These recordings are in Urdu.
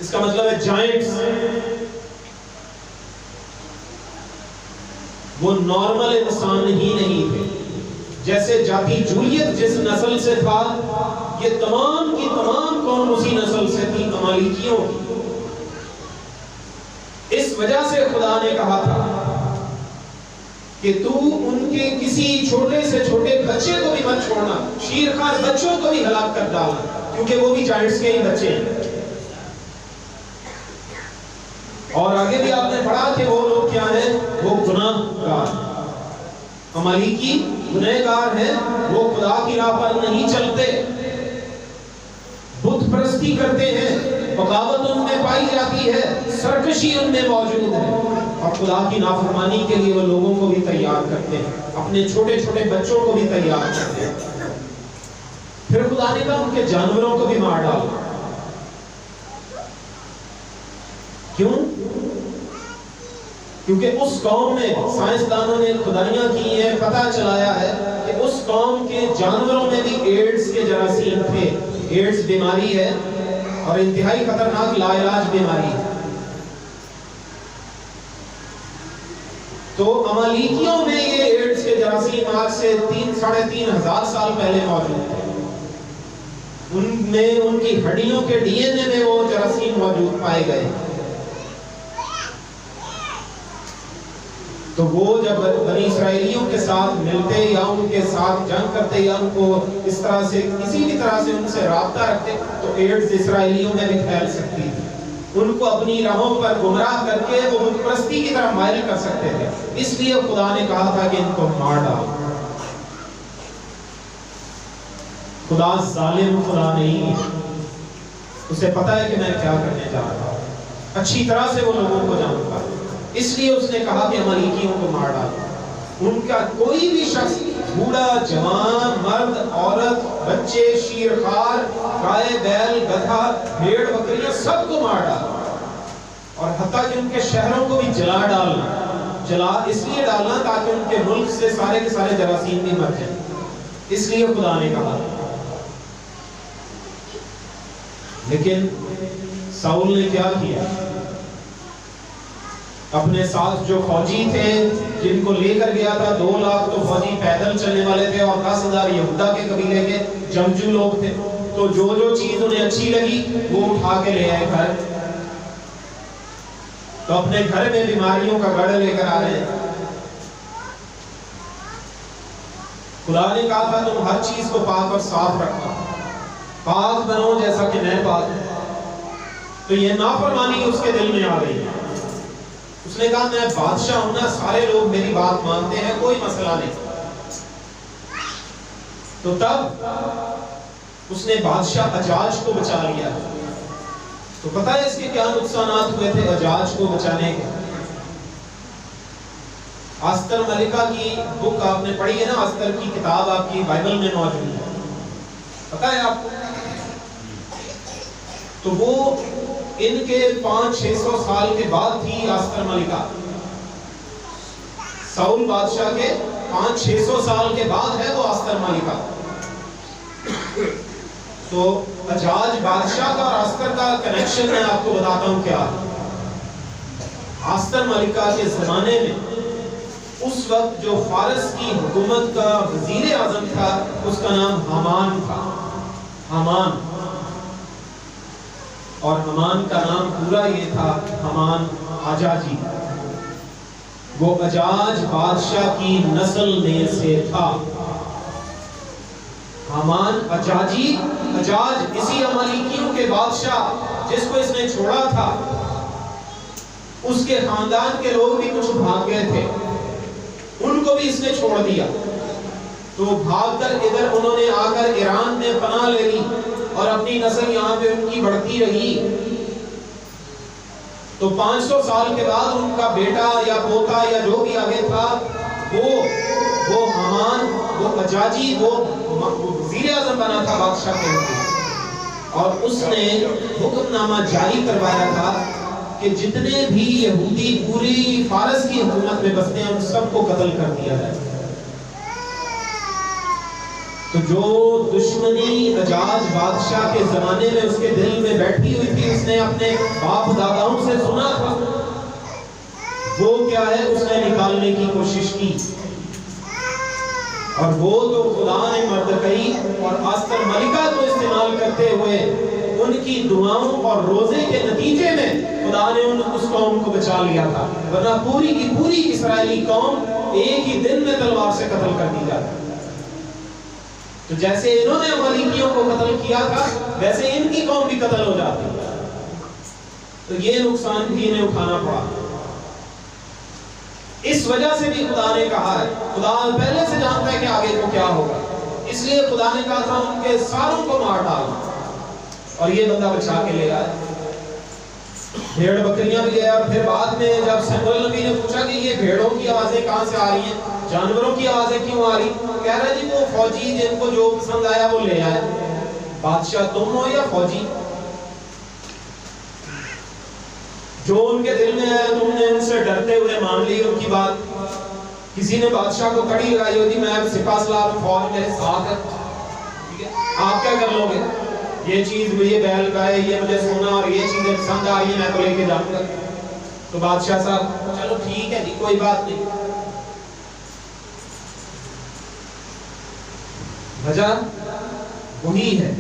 اس کا مطلب ہے جائنٹس. وہ نارمل انسان ہی نہیں تھے. جیسے جاتی جولیت جس نسل سے تھا، یہ تمام کی تمام قوم اسی نسل سے تھی، امالیکیوں کی. اس وجہ سے خدا نے کہا تھا کہ تو ان کے کسی چھوٹے سے چھوٹے بچے کو بھی مت چھوڑنا، شیرخوار بچوں کو بھی ہلاک کر ڈالنا، کیونکہ وہ بھی جائنٹس کے ہی بچے ہیں. اور آگے بھی آپ نے پڑھا کہ وہ لوگ کیا ہیں؟ وہ گناہ گار. امالیکی گناہ گار ہیں، وہ خدا کی راہ پر نہیں چلتے، بت پرستی کرتے ہیں، بغاوت ان میں پائی جاتی ہے، سرکشی ان میں موجود ہے، اور خدا کی نافرمانی کے لیے وہ لوگوں کو بھی تیار کرتے ہیں، اپنے چھوٹے چھوٹے بچوں کو بھی تیار کرتے ہیں. پھر خدا نے کہا ان کے جانوروں کو بھی مار ڈالو. کیوں؟ کیونکہ اس قوم میں سائنسدانوں نے کھدائیاں کی ہیں، پتہ چلایا ہے کہ اس قوم کے جانوروں میں بھی ایڈز کے جراثیم تھے. ایڈز بیماری ہے اور انتہائی خطرناک لا علاج بیماری ہے. تو امالیکیوں میں یہ ایڈز کے جراثیم آج سے 3,500 سال پہلے موجود تھے. ان میں ان کی ہڈیوں کے ڈی این اے میں وہ جراثیم موجود پائے گئے. تو وہ جب بنی اسرائیلیوں کے ساتھ ملتے یا ان کے ساتھ جنگ کرتے یا ان کو اس طرح سے کسی بھی طرح سے ان سے رابطہ رکھتے تو ایڈز اسرائیلیوں میں بھی پھیل سکتی تھی. ان کو اپنی راہوں پر گمراہ کر کے وہ بت پرستی کی طرف مائل کر سکتے تھے. اس لیے خدا نے کہا تھا کہ ان کو مار ڈالو. خدا ظالم خدا نہیں ہے، اسے پتا ہے کہ میں کیا کرنے جا رہا ہوں، اچھی طرح سے وہ لوگوں کو جانتا ہے. اس لیے اس نے کہا کہ امالیکیوں کو مار ڈالو. ان کا کوئی بھی شخص، بوڑھا جوان، مرد عورت، بچے، شیرخوار، گائے بیل گدھا بھیڑ بکریاں سب کو مار ڈالو. اور حتیٰ کہ ان کے شہروں کو بھی جلا ڈالنا. جلا اس لیے ڈالنا تاکہ ان کے ملک سے سارے کے سارے جراثیم بھی مر جائیں. اس لیے خدا نے کہا. لیکن ساؤل نے کیا کیا؟ اپنے ساتھ جو فوجی تھے جن کو لے کر گیا تھا، 2 لاکھ تو فوجی پیدل چلنے والے تھے اور 10,000 یہودا کے قبیلے کے جنگجو لوگ تھے. تو جو چیز انہیں اچھی لگی وہ اٹھا کے لے آئے گھر. تو اپنے گھر میں بیماریوں کا گڑھ لے کر آ رہے ہیں. خدا نے کہا تھا تم ہر چیز کو پاک اور صاف رکھو، پاک بنو جیسا کہ میں پاک ہوں. تو یہ نافرمانی اس کے دل میں آ گئی. اس نے کہا میں بادشاہ ہوں نا، سارے لوگ میری بات مانتے ہیں، کوئی مسئلہ نہیں. تو تب اس نے بادشاہ اجاج کو بچا لیا. تو پتہ ہے اس کے کیا نقصانات ہوئے تھے اجاج کو بچانے کے؟ آستر ملکہ کی بک آپ نے پڑھی ہے نا، آستر کی کتاب آپ کی بائبل میں موجود ہے، پتہ ہے آپ کو؟ تو وہ ان کے 500-600 سال کے بعد تھی آستر ملکہ. ساؤل بادشاہ کے 500-600 سال کے بعد ہے وہ آستر ملکہ. تو اجاج بادشاہ کا اور آستر کا کنیکشن میں آپ کو بتاتا ہوں کیا. آستر ملکہ کے زمانے میں اس وقت جو فارس کی حکومت کا وزیر اعظم تھا اس کا نام حامان تھا. حامان. اور حامان کا نام پورا یہ تھا حامان اجاجی. وہ اجاج بادشاہ کی نسل میں سے تھا. حامان اجاجی، اجاج اسی امالیکیوں کے بادشاہ جس کو اس نے چھوڑا تھا، اس کے خاندان کے لوگ بھی کچھ بھاگ گئے تھے، ان کو بھی اس نے چھوڑ دیا. تو بھاگ کر ادھر انہوں نے آ کر ایران میں پناہ لے لی اور اپنی نسل یہاں پہ ان کی بڑھتی رہی. تو 500 سال کے بعد ان کا بیٹا یا پوتا یا جو بھی آگے تھا وہ حامان، وہ اجاجی، وہ وزیر اعظم بنا تھا بادشاہ کے لیے. اور اس نے حکم نامہ جاری کروایا تھا کہ جتنے بھی یہودی پوری فارس کی حکومت میں بستے ہیں ان سب کو قتل کر دیا جائے. تو جو دشمنی حجاج بادشاہ کے زمانے میں اس کے دل میں بیٹھی ہوئی تھی، اس نے اپنے باپ داداؤں سے سنا تھا، وہ کیا ہے اس نے نکالنے کی کوشش کی، اور وہ تو خدا نے مردکئی اور آستر ملکہ کو استعمال کرتے ہوئے ان کی دعاؤں اور روزے کے نتیجے میں خدا نے اس قوم کو بچا لیا تھا، ورنہ پوری کی پوری اسرائیلی قوم ایک ہی دن میں تلوار سے قتل کر دی جاتی۔ تو جیسے انہوں نے عملیکیوں کو قتل کیا تھا، ویسے ان کی قوم بھی قتل ہو جاتی۔ تو یہ نقصان بھی انہیں اٹھانا پڑا۔ اس وجہ سے بھی خدا نے کہا ہے، خدا پہلے سے جانتا ہے کہ آگے کو کیا ہوگا، اس لیے خدا نے کہا تھا ان کے ساروں کو مار ڈالنا، اور یہ بندہ بچا کے لے آئے۔ بھیڑ بکریاں بھی لے آئے، اور پھر بعد میں جب سموئیل نبی نے پوچھا کہ یہ بھیڑوں کی آوازیں کہاں سے آ رہی ہیں، جانوروں کی آوازیں کیوں آ رہی، کہہ رہا جی وہ فوجی جن کو جو پسند آیا وہ لے آئے، بادشاہ تم ہو یا فوجی، جو ان کے دل میں آیا تم نے ان سے ڈرتے ہوئے مان لی ان کی بات۔ کسی نے بادشاہ کو کڑی لگائی ہوتی، میں سپاہ سالار فوج میرے ساتھ ہے، آپ کیا کر لو گے، یہ چیز یہ بیل گائے، یہ مجھے سونا اور یہ چیزیں پسند آ رہی ہیں، میں تو لے کے جاؤں گا۔ تو بادشاہ صاحب چلو ٹھیک ہے جی کوئی بات نہیں۔ وجہ وہی ہے،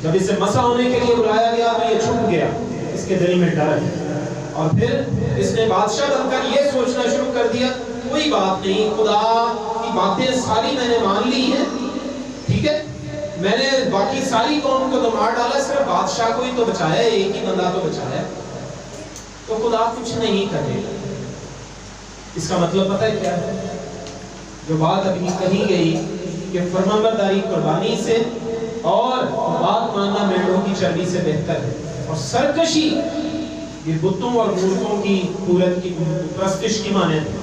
جب اسے مسا ہونے کے لیے بلایا گیا تو یہ چھپ گیا، اس کے دل میں ڈر ہے، اور پھر اس نے بادشاہ بن کر یہ سوچنا شروع کر دیا کوئی بات نہیں، خدا کی باتیں ساری میں نے مان لی ہیں، ٹھیک ہے، میں نے باقی ساری قوم کو تو مار ڈالا، صرف بادشاہ کو ہی تو بچایا، ایک ہی بندہ تو بچایا، تو خدا کچھ نہیں کرے گا۔ اس کا مطلب پتہ ہے کیا ہے؟ جو بات ابھی کہی گئی کہ فرمانبرداری قربانی سے اور بات ماننا مینڈوں کی چربی سے بہتر ہے، اور سرکشی یہ بتوں اور مورتوں کی پورت کی پرستش کی مانند ہے۔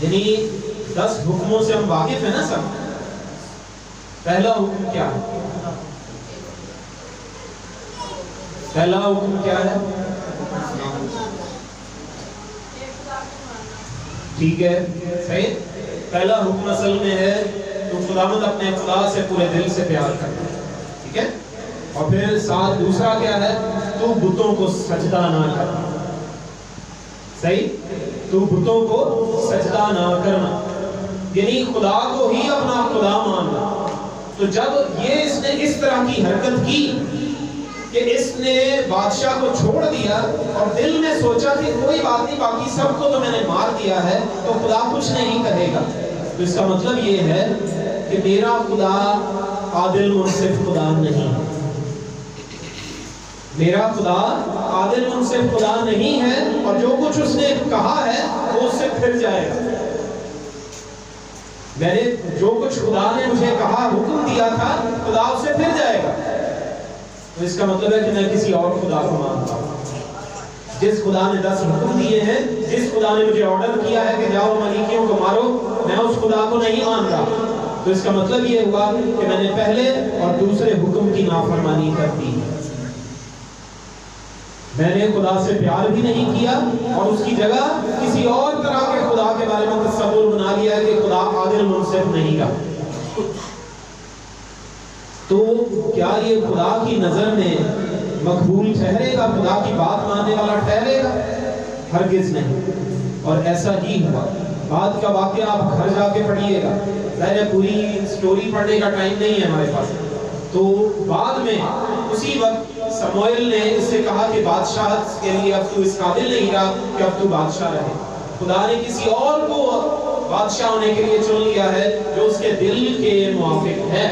یعنی 10 حکموں سے ہم واقف ہیں نا سب۔ پہلا حکم کیا ہے؟ پہلا حکم کیا ہے؟ ٹھیک ہے صحیح، پہلا حکم اصل میں ہے تو خداوند اپنے خدا سے پورے دل سے پیار کرتا ہے، ٹھیک ہے، اور پھر ساتھ دوسرا کیا ہے، تو بتوں کو سجدہ نہ کرنا، صحیح، تو بتوں کو سجدہ نہ کرنا، یعنی خدا کو ہی اپنا خدا ماننا۔ تو جب یہ اس نے اس طرح کی حرکت کی کہ اس نے بادشاہ کو چھوڑ دیا اور دل میں سوچا کہ کوئی بات نہیں، باقی سب کو تو میں نے مار دیا ہے تو خدا کچھ نہیں کہے گا، تو اس کا مطلب یہ ہے کہ میرا خدا عادل منصف خدا نہیں، میرا خدا عادل منصف خدا نہیں ہے، اور جو کچھ اس نے کہا ہے وہ اس سے پھر جائے گا۔ میں نے جو کچھ خدا نے مجھے کہا، حکم دیا تھا، خدا اس سے پھر جائے گا، تو اس کا مطلب ہے کہ میں کسی اور خدا کو مانتا ہوں۔ جس خدا نے 10 حکم دیے ہیں، جس خدا نے مجھے آرڈر کیا ہے کہ جاؤ ملیکیوں کو مارو، میں اس خدا کو نہیں مانتا، تو اس کا مطلب یہ ہوا کہ میں نے پہلے اور دوسرے حکم کی نافرمانی کر دی، میں نے خدا سے پیار بھی نہیں کیا، اور اس کی جگہ کسی اور طرح کے خدا کے بارے میں تصور بنا لیا ہے کہ خدا عادل منصف نہیں گا۔ تو کیا یہ خدا کی نظر میں مقبول ٹھہرے گا، خدا کی بات ماننے والا ٹھہرے گا؟ ہرگز نہیں۔ اور ایسا ہی ہوا۔ بعد کا واقعہ آپ گھر جا کے پڑھیے گا، ظاہر ہے پوری سٹوری پڑھنے کا ٹائم نہیں ہے ہمارے پاس، تو بعد میں اسی وقت سموئیل نے اس سے کہا کہ بادشاہ کے لیے اب تو اس قابل نہیں رہا کہ اب تو بادشاہ رہے، خدا نے کسی اور کو بادشاہ ہونے کے لیے چن لیا ہے جو اس کے دل کے موافق ہے۔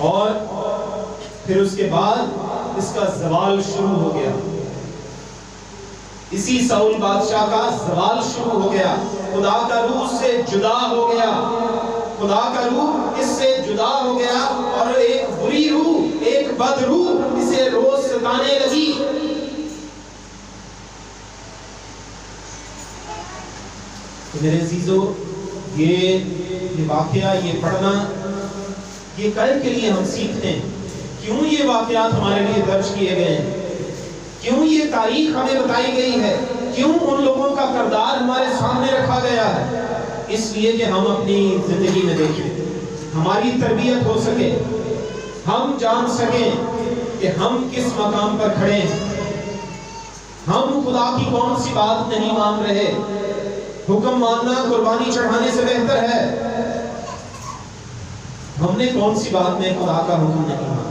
اور پھر اس کے بعد اس کا زوال شروع ہو گیا، اسی ساؤل بادشاہ کا زوال شروع ہو گیا، خدا کا روح اس سے جدا ہو گیا، خدا کا روح اس سے جدا ہو گیا، اور ایک بری روح، ایک بد روح اسے روز ستانے لگی۔ میرے عزیزو، یہ واقعہ، یہ پڑھنا، یہ کل کے لیے ہم سیکھتے ہیں کیوں یہ واقعات ہمارے لیے درج کیے گئے ہیں، کیوں یہ تاریخ ہمیں بتائی گئی ہے، کیوں ان لوگوں کا کردار ہمارے سامنے رکھا گیا ہے۔ اس لیے کہ ہم اپنی زندگی میں دیکھیں، ہماری تربیت ہو سکے، ہم جان سکیں کہ ہم کس مقام پر کھڑے ہیں، ہم خدا کی کون سی بات نہیں مان رہے۔ حکم ماننا قربانی چڑھانے سے بہتر ہے، ہم نے کون سی بات میں خدا کا حکم نہیں مانا۔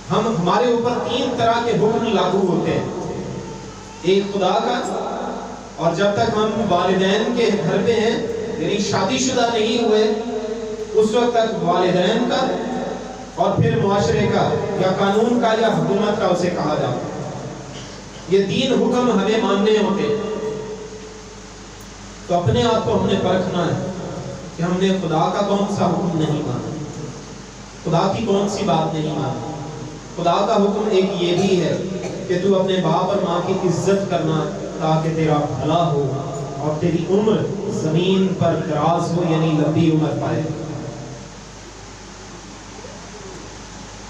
ہمارے اوپر 3 طرح کے حکم لاگو ہوتے ہیں، ایک خدا کا، اور جب تک ہم والدین کے گھر پہ ہیں، یعنی شادی شدہ نہیں ہوئے، اس وقت تک والدین کا، اور پھر معاشرے کا یا قانون کا یا حکومت کا اسے کہا جاتا ہے۔ یہ 3 حکم ہمیں ماننے ہوتے ہیں۔ تو اپنے آپ کو ہم نے پرکھنا ہے کہ ہم نے خدا کا کون سا حکم نہیں مانا، خدا کی کون سی بات نہیں مانی۔ خدا کا حکم ایک یہ بھی ہے کہ تو اپنے باپ اور ماں کی عزت کرنا تاکہ تیرا بھلا ہو اور تیری عمر زمین پر دراز ہو، یعنی لمبی عمر پائے۔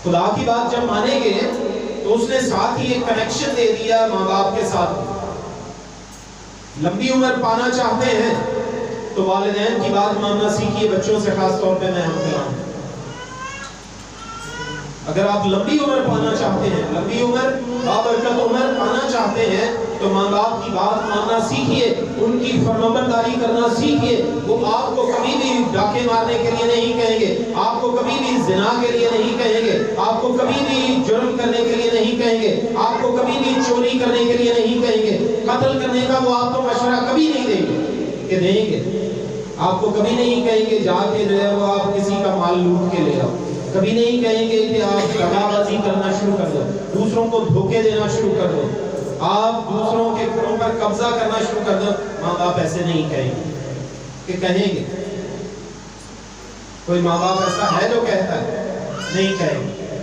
خدا کی بات جب مانیں گے تو اس نے ساتھ ہی ایک کنیکشن دے دیا ماں باپ کے ساتھ۔ لمبی عمر پانا چاہتے ہیں تو والدین کی بات ماننا سیکھیے، بچوں سے خاص طور پہ میں ہوں۔ اگر آپ لمبی عمر پانا چاہتے ہیں، لمبی عمر بابرکت عمر پانا چاہتے ہیں، تو ماں باپ کی بات ماننا سیکھیے، ان کی فرمانبرداری کرنا سیکھیے۔ وہ آپ کو کبھی بھی ڈاکے مارنے کے لیے نہیں کہیں گے، آپ کو کبھی بھی زنا کے لیے نہیں کہیں گے، آپ کو کبھی بھی جرم کرنے کے لیے نہیں کہیں گے، آپ کو کبھی بھی چوری کرنے کے لیے نہیں کہیں گے، قتل کرنے کا وہ آپ کو مشورہ کبھی نہیں دیں گے کہ دیں گے۔ آپ کو کبھی نہیں کہیں گے جا کے جو ہے وہ آپ کسی کا مال لوٹ کے لے آؤ، کبھی نہیں کہیں گے کہ آپ دغا بازی کرنا شروع کر دو، دوسروں کو دھوکے دینا شروع کر دو، آپ دوسروں کے گھروں پر قبضہ کرنا شروع کر دو۔ ماں باپ ایسے نہیں کہیں گے کہ کہیں گے۔ کوئی ماں باپ ایسا ہے جو کہتا ہے؟ نہیں کہیں گے۔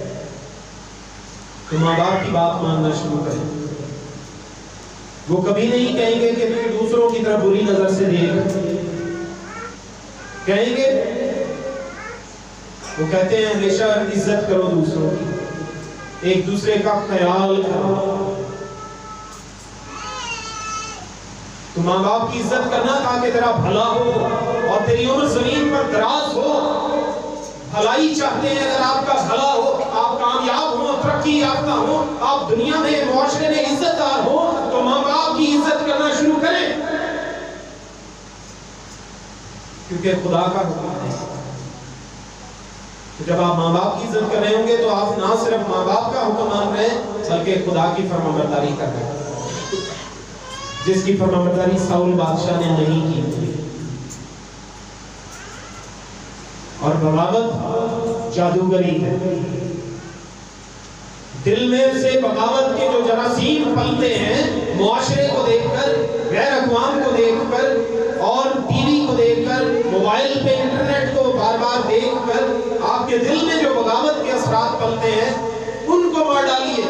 تو ماں باپ کی بات ماننا شروع کریں۔ وہ کبھی نہیں کہیں گے کہ تم دوسروں کی طرف بری نظر سے دیکھ، کہیں گے وہ کہتے ہیں ہمیشہ عزت کرو دوسروں کی، ایک دوسرے کا خیال کرو۔ تو ماں باپ کی عزت کرنا تاکہ تیرا بھلا ہو اور تیری عمر زمین پر دراز ہو۔ بھلائی چاہتے ہیں، اگر آپ کا بھلا ہو، آپ کامیاب ہو، ترقی یافتہ ہو، آپ دنیا میں معاشرے میں عزت دار ہو، تو ماں باپ کی عزت کرنا شروع کریں، کیونکہ خدا کا حکم ہے۔ جب آپ ماں باپ کی عزت کر رہے ہوں گے تو آپ نہ صرف ماں باپ کا حکم مان رہے ہیں بلکہ خدا کی فرمانبرداری کر رہے ہیں، جس کی فرمانبرداری ساؤل بادشاہ نے نہیں کی۔ اور بغاوت جادوگری ہے۔ دل میں سے بغاوت کے جو جراثیم پلتے ہیں، معاشرے کو دیکھ کر، غیر اقوام کو دیکھ کر، اور ٹی وی کو دیکھ کر، موبائل پہ انٹرنیٹ کو بار بار دیکھ کر، آپ کے دل میں جو بغاوت کے اثرات پلتے ہیں ان کو مار ڈالیے۔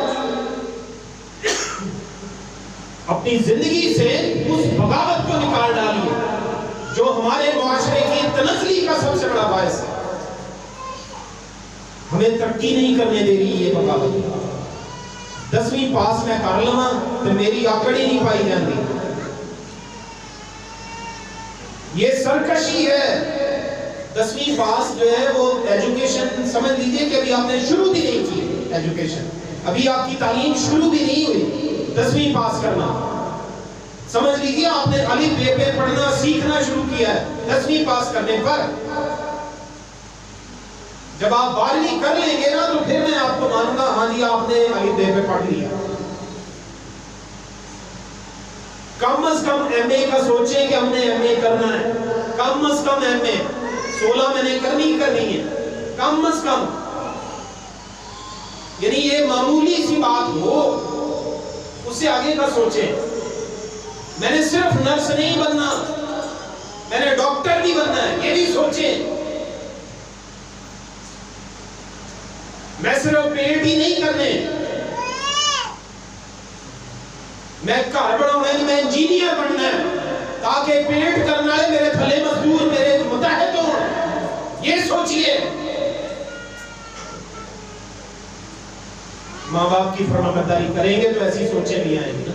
اپنی زندگی سے اس بغاوت کو نکال ڈالیے جو ہمارے معاشرے کی تنزلی کا سب سے بڑا باعث ہے۔ ہمیں ترقی نہیں کرنے دے رہی یہ بغاوت۔ 10ویں پاس میں کر لواں تو میری آکڑ ہی نہیں پائی جاندی، یہ سرکشی ہے۔ 10ویں پاس جو ہے وہ ایجوکیشن سمجھ لیجئے کہ ابھی آپ نے شروع بھی نہیں کی ایجوکیشن، ابھی آپ کی تعلیم شروع بھی نہیں ہوئی۔ 10ویں پاس کرنا سمجھ لیجئے آپ نے الف بے پہ پڑھنا سیکھنا شروع کیا ہے 10ویں پاس کرنے پر۔ جب آپ 12ویں کر لیں گے نا تو پھر میں آپ کو مانوں گا ہاں جی آپ نے الف بے پہ پڑھ لیا۔ کم از کم ایم اے کا سوچیں کہ ہم نے ایم اے کرنا ہے، کم از کم ایم اے 16 میں نے کرنی ہے، کم از کم، یعنی یہ معمولی سی بات ہو، اس سے آگے کا سوچیں۔ میں نے صرف نرس نہیں بننا، میں نے ڈاکٹر بھی بننا ہے، یہ بھی سوچیں۔ میں صرف پیٹ ہی نہیں کرنے، میں گھر بناؤں ہے، میں انجینئر بننا ہے تاکہ پیٹ کرنے والے میرے تھلے مزدور میرے متحد ہوں، یہ سوچئے۔ ماں باپ کی فرمانبرداری کریں گے تو ایسی سوچیں بھی آئیں گی۔